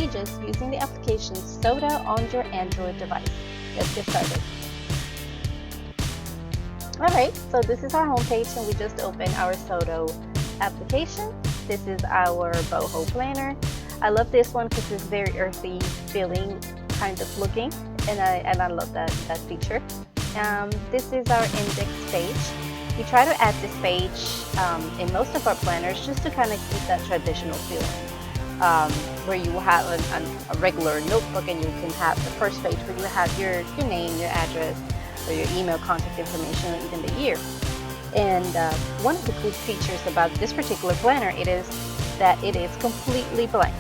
pages using the application XODO on your Android device. Let's get started. Alright, so this is our home page and we just opened our XODO application. This is our boho planner. I love this one because it's very earthy feeling kind of looking, and I love that feature. This is our index page. We try to add this page in most of our planners just to kind of keep that traditional feeling, where you will have a regular notebook and you can have the first page where you have your name, your address, or your email contact information, or even the year. And one of the cool features about this particular planner is that it is completely blank.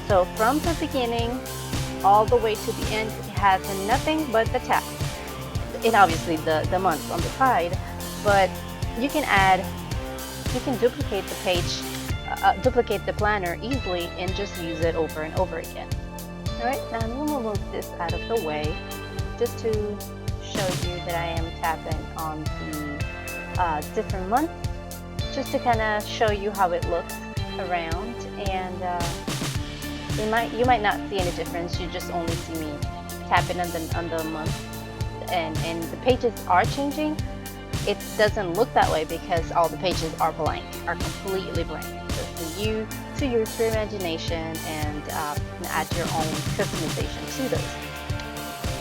So from the beginning all the way to the end, it has nothing but the tab, and obviously the months on the side. But you can duplicate the page, duplicate the planner easily, and just use it over and over again. All right, now I'm gonna move this out of the way just to show you that I am tapping on the different months, just to kind of show you how it looks around. And you might not see any difference. You just only see me tapping on the month, and the pages are changing. It doesn't look that way because all the pages are blank, are completely blank. So for you to use your imagination and add your own customization to those.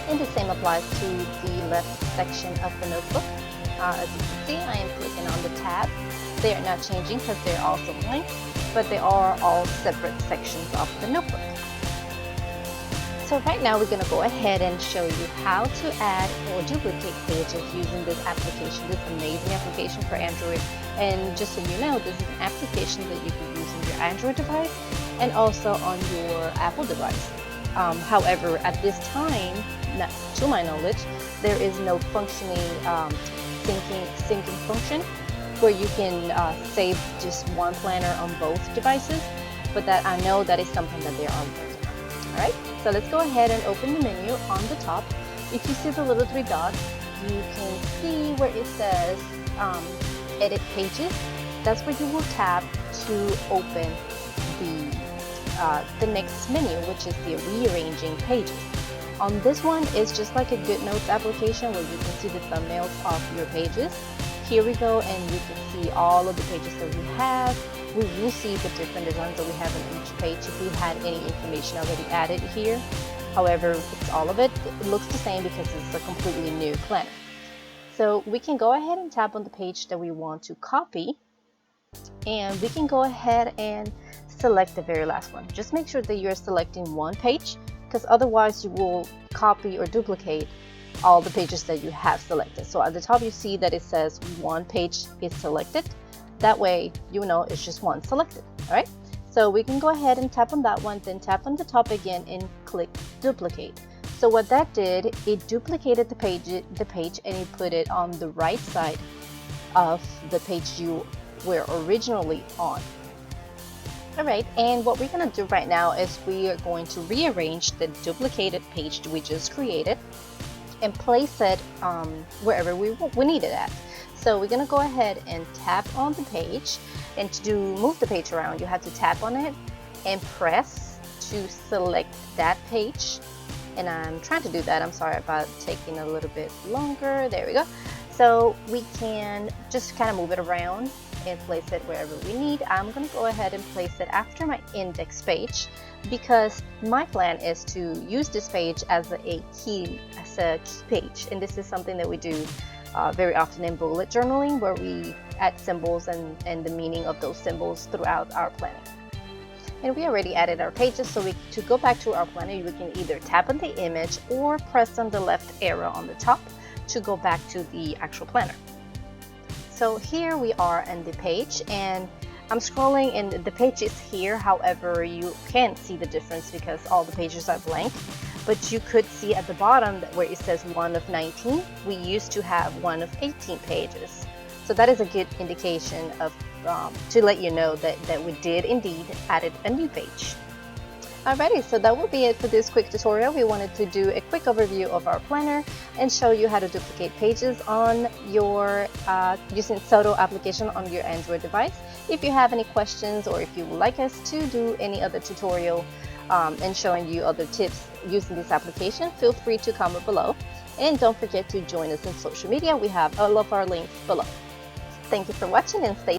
And the same applies to the left section of the notebook. As you can see, I am clicking on the tab. They are not changing because they're also blank, but they are all separate sections of the notebook. So right now we're going to go ahead and show you how to add or duplicate pages using this application, this amazing application for Android. And just so you know, this is an application that you can use on your Android device and also on your Apple device. However, at this time, not to my knowledge, there is no functioning syncing function where you can save just one planner on both devices, but that I know that is something that they are working on. All right, so let's go ahead and open the menu on the top. If you see the little three dots, you can see where it says edit pages. That's where you will tap to open the next menu, which is the rearranging pages. On this one, it's just like a GoodNotes application where you can see the thumbnails of your pages. Here we go, and you can see all of the pages that we have. We will see the different designs that we have on each page if we had any information already added here. However, it's all of it. It looks the same because it's a completely new planner. So we can go ahead and tap on the page that we want to copy, and we can go ahead and select the very last one. Just make sure that you're selecting one page, because otherwise you will copy or duplicate all the pages that you have selected. So at the top you see that it says one page is selected. That way you know it's just one selected. All right, so we can go ahead and tap on that one, then tap on the top again and click duplicate. So what that did, it duplicated the page and it put it on the right side of the page you were originally on. Alright, and what we're going to do right now is we are going to rearrange the duplicated page we just created and place it wherever we need it at. So we're going to go ahead and tap on the page, and to move the page around you have to tap on it and press to select that page. And I'm trying to do that. I'm sorry about taking a little bit longer. There we go. So we can just kind of move it around and place it wherever we need. I'm going to go ahead and place it after my index page because my plan is to use this page as a key page, and this is something that we do very often in bullet journaling, where we add symbols and the meaning of those symbols throughout our planning. And we already added our pages, so to go back to our planner, we can either tap on the image or press on the left arrow on the top to go back to the actual planner. So here we are in the page, and I'm scrolling and the page is here. However, you can't see the difference because all the pages are blank, but you could see at the bottom where it says 1 of 19. We used to have 1 of 18 pages. So that is a good indication of to let you know that we did indeed added a new page. Alrighty, so that will be it for this quick tutorial. We wanted to do a quick overview of our planner and show you how to duplicate pages on your using XODO application on your Android device. If you have any questions or if you would like us to do any other tutorial and showing you other tips using this application, feel free to comment below. And don't forget to join us in social media. We have all of our links below. Thank you for watching and stay